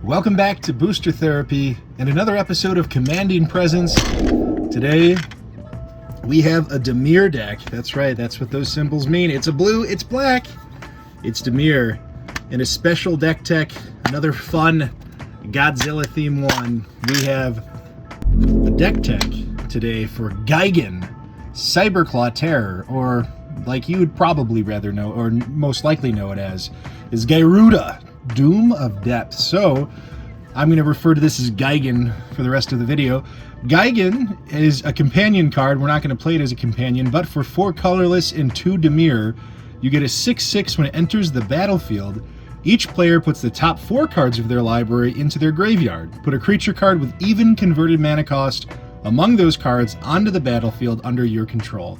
Welcome back to Booster Therapy and another episode of Commanding Presence. Today, we have a Dimir deck. That's right, that's what those symbols mean. It's a blue, it's black. It's Dimir. And a special deck tech, another fun Godzilla theme one. We have a deck tech today for Gigan, Cyberclaw Terror, or like you would probably rather know, or most likely know it as, is Gyruda, Doom of Depth. So I'm going to refer to this as Gigan for the rest of the video. Gigan is a companion card. We're not going to play it as a companion, but for 4 colorless and 2 Dimir, you get a 6/6 when it enters the battlefield. Each player puts the top 4 cards of their library into their graveyard. Put a creature card with even converted mana cost among those cards onto the battlefield under your control.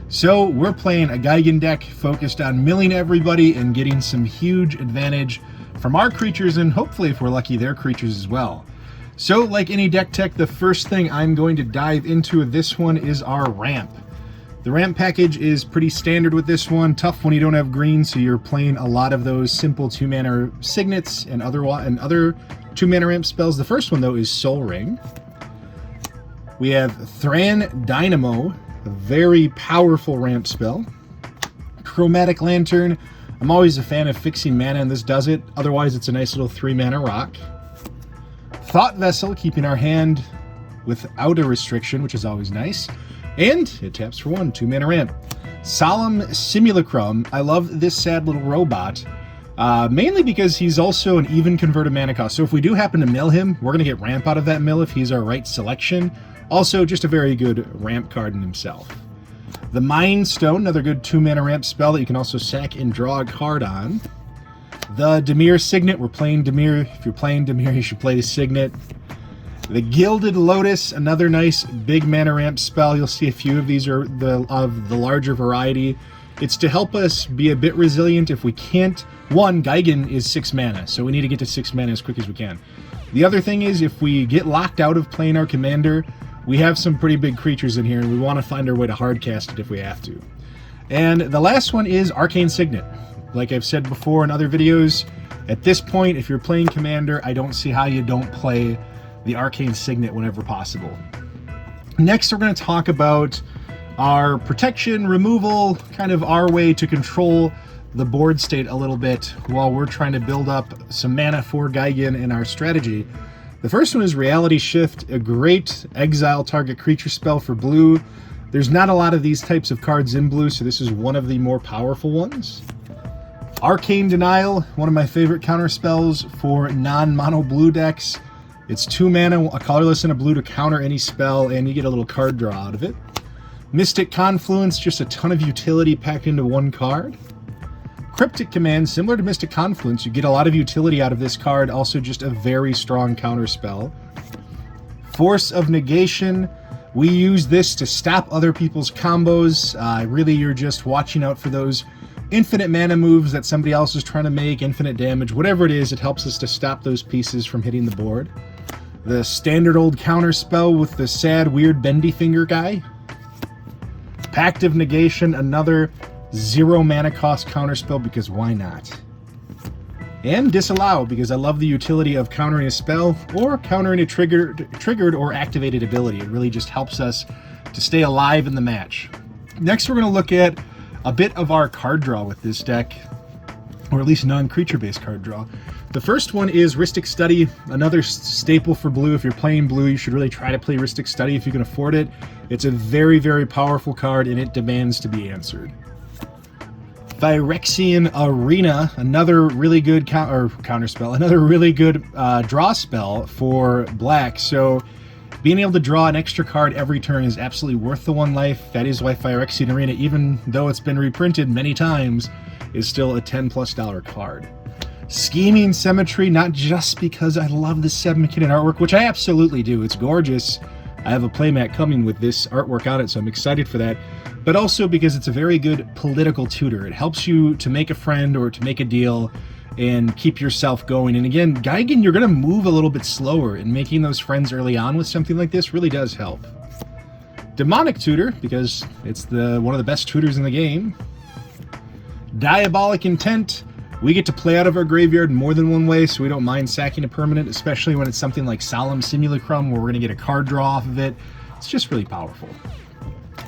So we're playing a Gigan deck focused on milling everybody and getting some huge advantage from our creatures, and hopefully, if we're lucky, their creatures as well. So like any deck tech, the first thing I'm going to dive into with this one is our ramp. The ramp package is pretty standard with this one. Tough when you don't have green, so you're playing a lot of those simple 2-mana signets and other 2-mana ramp spells. The first one, though, is Soul Ring. We have Thran Dynamo, a very powerful ramp spell. Chromatic Lantern. I'm always a fan of fixing mana, and this does it. Otherwise, it's a nice little 3-mana rock. Thought Vessel, keeping our hand without a restriction, which is always nice. And it taps for 1, 2-mana ramp. Solemn Simulacrum. I love this sad little robot, mainly because he's also an even converted mana cost. So if we do happen to mill him, we're going to get ramp out of that mill if he's our right selection. Also, just a very good ramp card in himself. The Mind Stone, another good 2-mana ramp spell that you can also sack and draw a card on. The Dimir Signet, we're playing Dimir. If you're playing Dimir, you should play the Signet. The Gilded Lotus, another nice big mana ramp spell. You'll see a few of these are of the larger variety. It's to help us be a bit resilient if we can't. One, Gigan is 6 mana, so we need to get to 6 mana as quick as we can. The other thing is, if we get locked out of playing our commander, we have some pretty big creatures in here, and we want to find our way to hardcast it if we have to. And the last one is Arcane Signet. Like I've said before in other videos, at this point, if you're playing Commander, I don't see how you don't play the Arcane Signet whenever possible. Next, we're going to talk about our protection, removal, kind of our way to control the board state a little bit while we're trying to build up some mana for Gigan in our strategy. The first one is Reality Shift, a great exile target creature spell for blue. There's not a lot of these types of cards in blue, so this is one of the more powerful ones. Arcane Denial, one of my favorite counter spells for non-mono blue decks. It's 2 mana, a colorless and a blue to counter any spell, and you get a little card draw out of it. Mystic Confluence, just a ton of utility packed into one card. Cryptic Command, similar to Mystic Confluence, you get a lot of utility out of this card, also just a very strong counter spell. Force of Negation, we use this to stop other people's combos. Really, you're just watching out for those infinite mana moves that somebody else is trying to make, infinite damage, whatever it is, it helps us to stop those pieces from hitting the board. The standard old counter spell with the sad, weird, bendy finger guy. Pact of Negation, another 0 mana cost counterspell, because why not? And Disallow, because I love the utility of countering a spell or countering a triggered or activated ability. It really just helps us to stay alive in the match. Next, we're going to look at a bit of our card draw with this deck, or at least non-creature based card draw. The first one is Rhystic Study, another staple for blue. If you're playing blue, you should really try to play Rhystic Study if you can afford it. It's a very, very powerful card, and it demands to be answered. Phyrexian Arena, another really good counter spell, another really good draw spell for black. So being able to draw an extra card every turn is absolutely worth the 1 life. That is why Phyrexian Arena, even though it's been reprinted many times, is still a $10+ card. Scheming Symmetry, not just because I love the 7-kit artwork, which I absolutely do. It's gorgeous. I have a playmat coming with this artwork on it, so I'm excited for that. But also because it's a very good political tutor. It helps you to make a friend or to make a deal and keep yourself going. And again, Gigan, you're going to move a little bit slower, and making those friends early on with something like this really does help. Demonic Tutor, because it's one of the best tutors in the game. Diabolic Intent, We get to play out of our graveyard more than one way, so we don't mind sacking a permanent, especially when it's something like Solemn Simulacrum, where we're going to get a card draw off of it. It's just really powerful.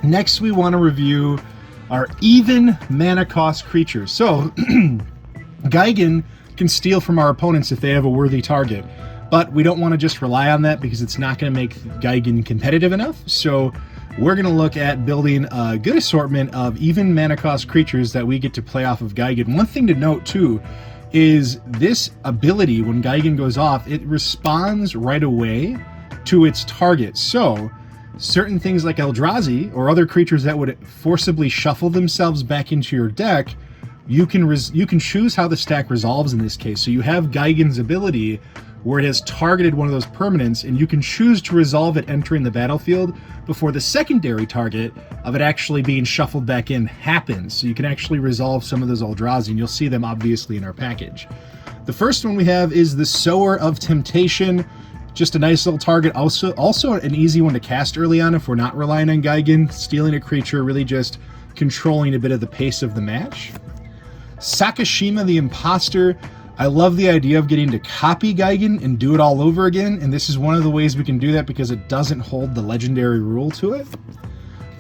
Next, we want to review our even mana cost creatures. So, Gigan can steal from our opponents if they have a worthy target, but we don't want to just rely on that because it's not going to make Gigan competitive enough. So we're going to look at building a good assortment of even mana cost creatures that we get to play off of Gigan. One thing to note too is this ability, when Gigan goes off, it responds right away to its target. So certain things like Eldrazi or other creatures that would forcibly shuffle themselves back into your deck, you can choose how the stack resolves in this case. So you have Gigan's ability where it has targeted one of those permanents, and you can choose to resolve it entering the battlefield before the secondary target of it actually being shuffled back in happens. So you can actually resolve some of those Eldrazi, and you'll see them obviously in our package. The first one we have is the Sower of Temptation. Just a nice little target. Also an easy one to cast early on if we're not relying on Gigan. Stealing a creature, really just controlling a bit of the pace of the match. Sakashima the Imposter. I love the idea of getting to copy Gigan and do it all over again, and this is one of the ways we can do that because it doesn't hold the legendary rule to it.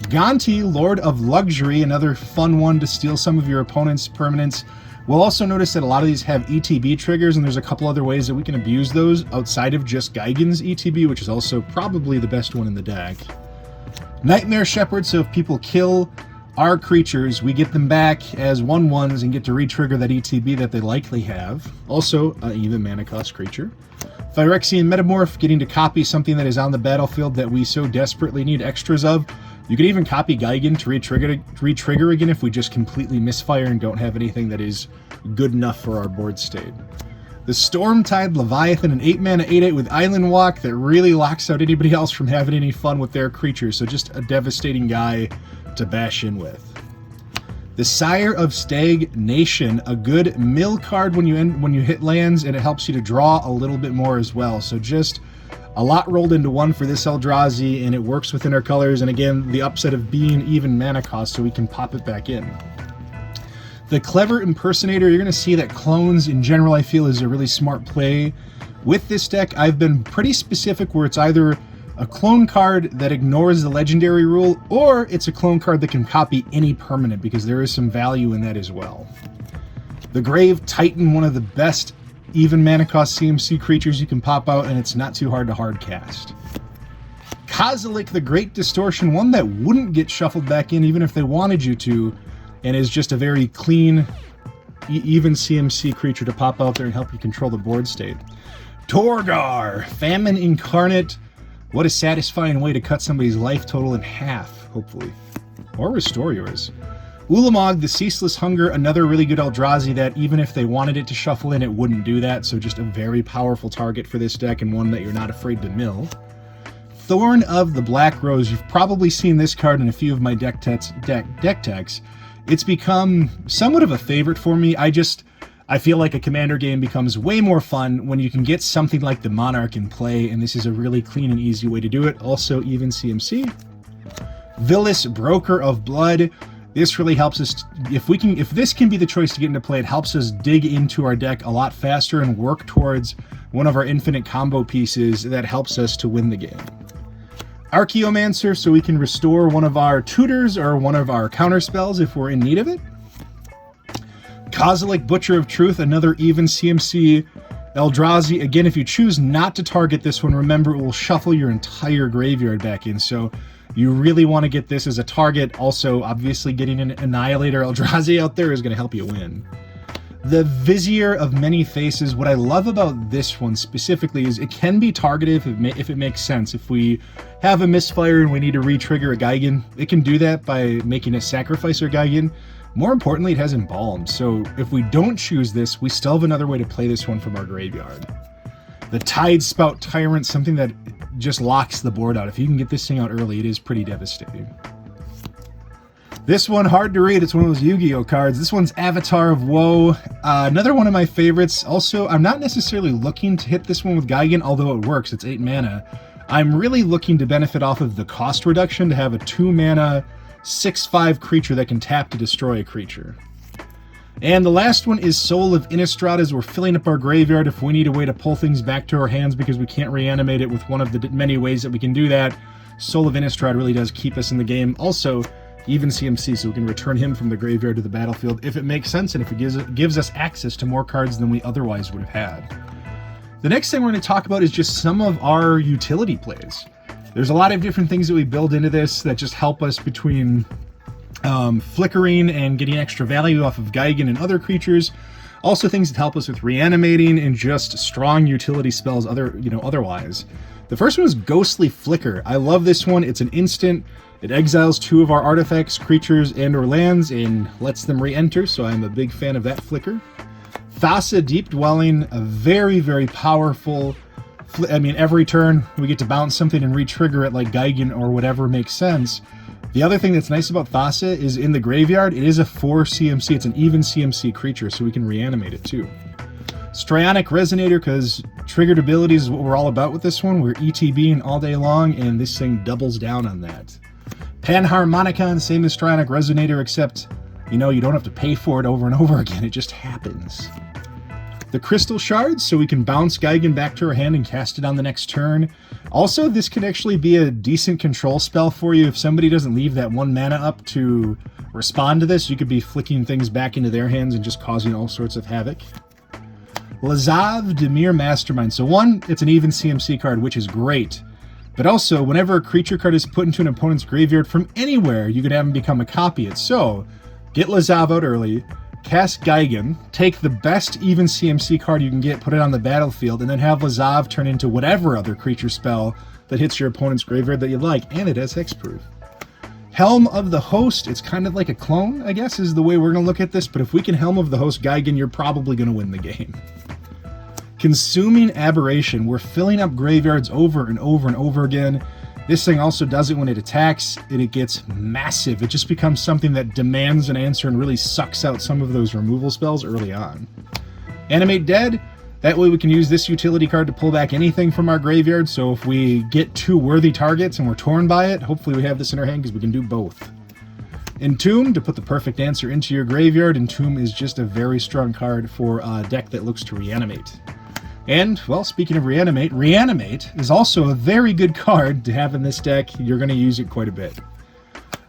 Gonti, Lord of Luxury, another fun one to steal some of your opponent's permanents. We'll also notice that a lot of these have ETB triggers, and there's a couple other ways that we can abuse those outside of just Gigan's ETB, which is also probably the best one in the deck. Nightmare Shepherd, so if people kill our creatures, we get them back as 1/1s and get to re-trigger that ETB that they likely have. Also, an even mana cost creature. Phyrexian Metamorph, getting to copy something that is on the battlefield that we so desperately need extras of. You could even copy Gigan to re-trigger again if we just completely misfire and don't have anything that is good enough for our board state. The Stormtide Leviathan, an 8-mana 8/8 with Island Walk that really locks out anybody else from having any fun with their creatures, so just a devastating guy to bash in with. The Sire of Stagnation, a good mill card when you hit lands, and it helps you to draw a little bit more as well. So just a lot rolled into one for this Eldrazi, and it works within our colors, and again, the upset of being even mana cost so we can pop it back in. The Clever Impersonator, you're going to see that clones in general I feel is a really smart play. With this deck, I've been pretty specific where it's either a clone card that ignores the legendary rule, or it's a clone card that can copy any permanent, because there is some value in that as well. The Grave Titan, one of the best even mana cost CMC creatures you can pop out, and it's not too hard to hard cast. Kozilek the Great Distortion, one that wouldn't get shuffled back in even if they wanted you to, and is just a very clean, even CMC creature to pop out there and help you control the board state. Torgar, Famine Incarnate. What a satisfying way to cut somebody's life total in half, hopefully. Or restore yours. Ulamog, the Ceaseless Hunger, another really good Eldrazi that even if they wanted it to shuffle in, it wouldn't do that, so just a very powerful target for this deck and one that you're not afraid to mill. Thorn of the Black Rose, you've probably seen this card in a few of my deck techs. It's become somewhat of a favorite for me. I feel like a Commander game becomes way more fun when you can get something like the Monarch in play, and this is a really clean and easy way to do it. Also, even CMC. Vilis, Broker of Blood. This really helps us, if this can be the choice to get into play, it helps us dig into our deck a lot faster and work towards one of our infinite combo pieces that helps us to win the game. Archaeomancer, so we can restore one of our tutors or one of our counter spells if we're in need of it. Kozilek, Butcher of Truth, another even CMC Eldrazi. Again, if you choose not to target this one, remember it will shuffle your entire graveyard back in, so you really want to get this as a target. Also, obviously, getting an Annihilator Eldrazi out there is going to help you win. The Vizier of Many Faces. What I love about this one specifically is it can be targeted if it makes sense. If we have a misfire and we need to re-trigger a Gigan, it can do that by making a sacrifice or Gigan. More importantly, it has Embalm, so if we don't choose this, we still have another way to play this one from our graveyard. The Tidespout Tyrant, something that just locks the board out. If you can get this thing out early, it is pretty devastating. This one, hard to read. It's one of those Yu-Gi-Oh cards. This one's Avatar of Woe. Another one of my favorites. Also, I'm not necessarily looking to hit this one with Gigan, although it works. It's 8 mana. I'm really looking to benefit off of the cost reduction to have a 2 mana 6/5 creature that can tap to destroy a creature. And the last one is Soul of Innistrad, as we're filling up our graveyard if we need a way to pull things back to our hands because we can't reanimate it with one of the many ways that we can do that. Soul of Innistrad really does keep us in the game. Also, even CMC, so we can return him from the graveyard to the battlefield if it makes sense and if it gives us access to more cards than we otherwise would have had. The next thing we're going to talk about is just some of our utility plays. There's a lot of different things that we build into this that just help us between flickering and getting extra value off of Gigan and other creatures. Also things that help us with reanimating and just strong utility spells otherwise. The first one is Ghostly Flicker. I love this one. It's an instant. It exiles 2 of our artifacts, creatures, and or lands and lets them re-enter, so I'm a big fan of that flicker. Thassa, Deep Dwelling, a very, very powerful... every turn we get to bounce something and re-trigger it like Gigan or whatever makes sense. The other thing that's nice about Thassa is in the graveyard, it is a 4 CMC. It's an even CMC creature, so we can reanimate it too. Strionic Resonator, because triggered abilities is what we're all about with this one. We're ETBing all day long, and this thing doubles down on that. Panharmonicon, same as Strionic Resonator, except, you don't have to pay for it over and over again. It just happens. The Crystal Shards, so we can bounce Gigan back to our hand and cast it on the next turn. Also, this could actually be a decent control spell for you. If somebody doesn't leave that 1 mana up to respond to this, you could be flicking things back into their hands and just causing all sorts of havoc. Lazav, Dimir Mastermind. So one, it's an even CMC card, which is great. But also, whenever a creature card is put into an opponent's graveyard from anywhere, you could have them become a copy it. So, get Lazav out early, cast Gigan, take the best even CMC card you can get, put it on the battlefield, and then have Lazav turn into whatever other creature spell that hits your opponent's graveyard that you like, and it has hexproof. Helm of the Host, it's kind of like a clone, I guess, is the way we're going to look at this, but if we can Helm of the Host Gigan, you're probably going to win the game. Consuming Aberration, we're filling up graveyards over and over and over again. This thing also does it when it attacks, and it gets massive. It just becomes something that demands an answer and really sucks out some of those removal spells early on. Animate Dead, that way we can use this utility card to pull back anything from our graveyard, so if we get 2 worthy targets and we're torn by it, hopefully we have this in our hand because we can do both. Entomb, to put the perfect answer into your graveyard. Entomb is just a very strong card for a deck that looks to reanimate. And, well, speaking of Reanimate, Reanimate is also a very good card to have in this deck. You're going to use it quite a bit.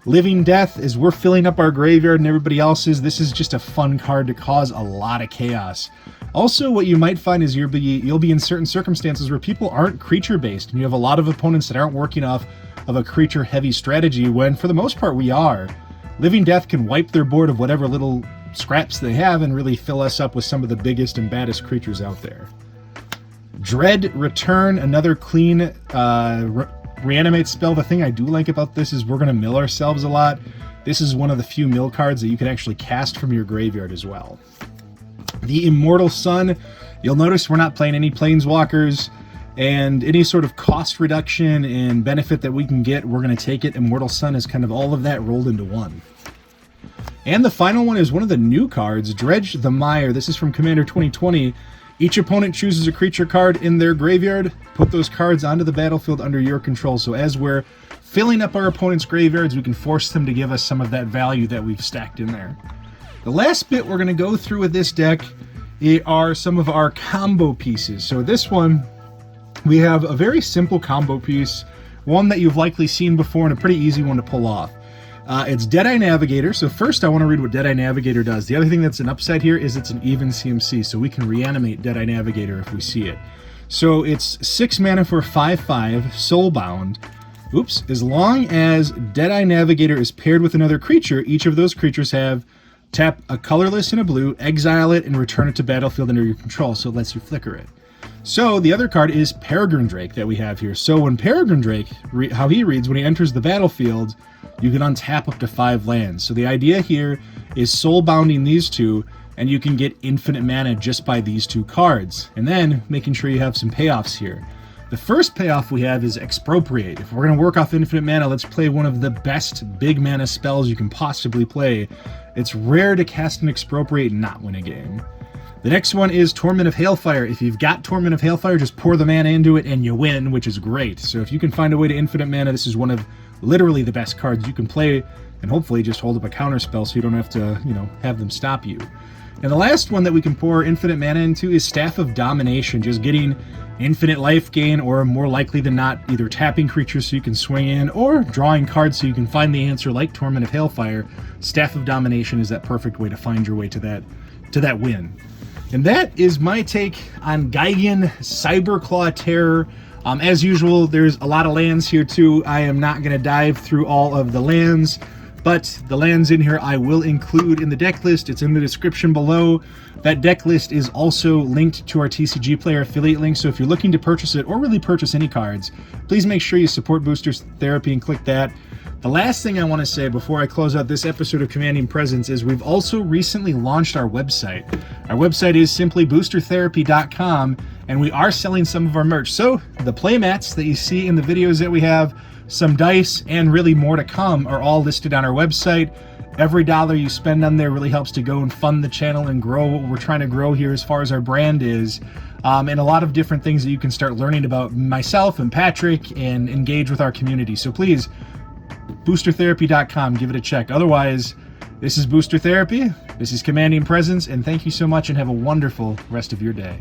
Living Death, as we're filling up our graveyard and everybody else's, this is just a fun card to cause a lot of chaos. Also, what you might find is you'll be in certain circumstances where people aren't creature-based, and you have a lot of opponents that aren't working off of a creature-heavy strategy, when, for the most part, we are. Living Death can wipe their board of whatever little scraps they have and really fill us up with some of the biggest and baddest creatures out there. Dread Return, another clean reanimate spell. The thing I do like about this is we're going to mill ourselves a lot. This is one of the few mill cards that you can actually cast from your graveyard as well. The Immortal Sun, you'll notice we're not playing any Planeswalkers, and any sort of cost reduction and benefit that we can get, we're going to take it. Immortal Sun is kind of all of that rolled into one. And the final one is one of the new cards, Dredge the Mire. This is from Commander 2020. Each opponent chooses a creature card in their graveyard. Put those cards onto the battlefield under your control. So as we're filling up our opponent's graveyards, we can force them to give us some of that value that we've stacked in there. The last bit we're going to go through with this deck are some of our combo pieces. So this one, we have a very simple combo piece, one that you've likely seen before and a pretty easy one to pull off. It's Deadeye Navigator. So first I want to read what Deadeye Navigator does. The other thing that's an upside here is it's an even CMC, so we can reanimate Deadeye Navigator if we see it. So it's 6 mana for 5/5, soulbound. Oops. As long as Deadeye Navigator is paired with another creature, each of those creatures have tap a colorless and a blue, exile it, and return it to battlefield under your control, so it lets you flicker it. So the other card is Peregrine Drake that we have here. So when Peregrine Drake, how he reads, when he enters the battlefield, you can untap up to 5 lands. So the idea here is soulbounding these two, and you can get infinite mana just by these 2 cards. And then making sure you have some payoffs here. The first payoff we have is Expropriate. If we're going to work off infinite mana, let's play one of the best big mana spells you can possibly play. It's rare to cast an Expropriate and not win a game. The next one is Torment of Hailfire. If you've got Torment of Hailfire, just pour the mana into it and you win, which is great. So if you can find a way to infinite mana, this is one of literally the best cards you can play, and hopefully just hold up a counter spell so you don't have to, you know, have them stop you. And the last one that we can pour infinite mana into is Staff of Domination, just getting infinite life gain, or more likely than not, either tapping creatures so you can swing in, or drawing cards so you can find the answer, like Torment of Hailfire. Staff of Domination is that perfect way to find your way to that win. And that is my take on Gigan Cyberclaw Terror. As usual, there's a lot of lands here too. I am not going to dive through all of the lands, but the lands in here I will include in the deck list. It's in the description below. That deck list is also linked to our TCG Player affiliate link, so if you're looking to purchase it, or really purchase any cards, please make sure you support Booster Therapy and click that. The last thing I want to say before I close out this episode of Commanding Presence is we've also recently launched our website. Our website is simply boostertherapy.com, and we are selling some of our merch. So the playmats that you see in the videos that we have, some dice, and really more to come are all listed on our website. Every dollar you spend on there really helps to go and fund the channel and grow what we're trying to grow here as far as our brand is. And a lot of different things that you can start learning about myself and Patrick and engage with our community. So please, boostertherapy.com, give it a check. Otherwise, this is Booster Therapy, this is Commanding Presence, and thank you so much and have a wonderful rest of your day.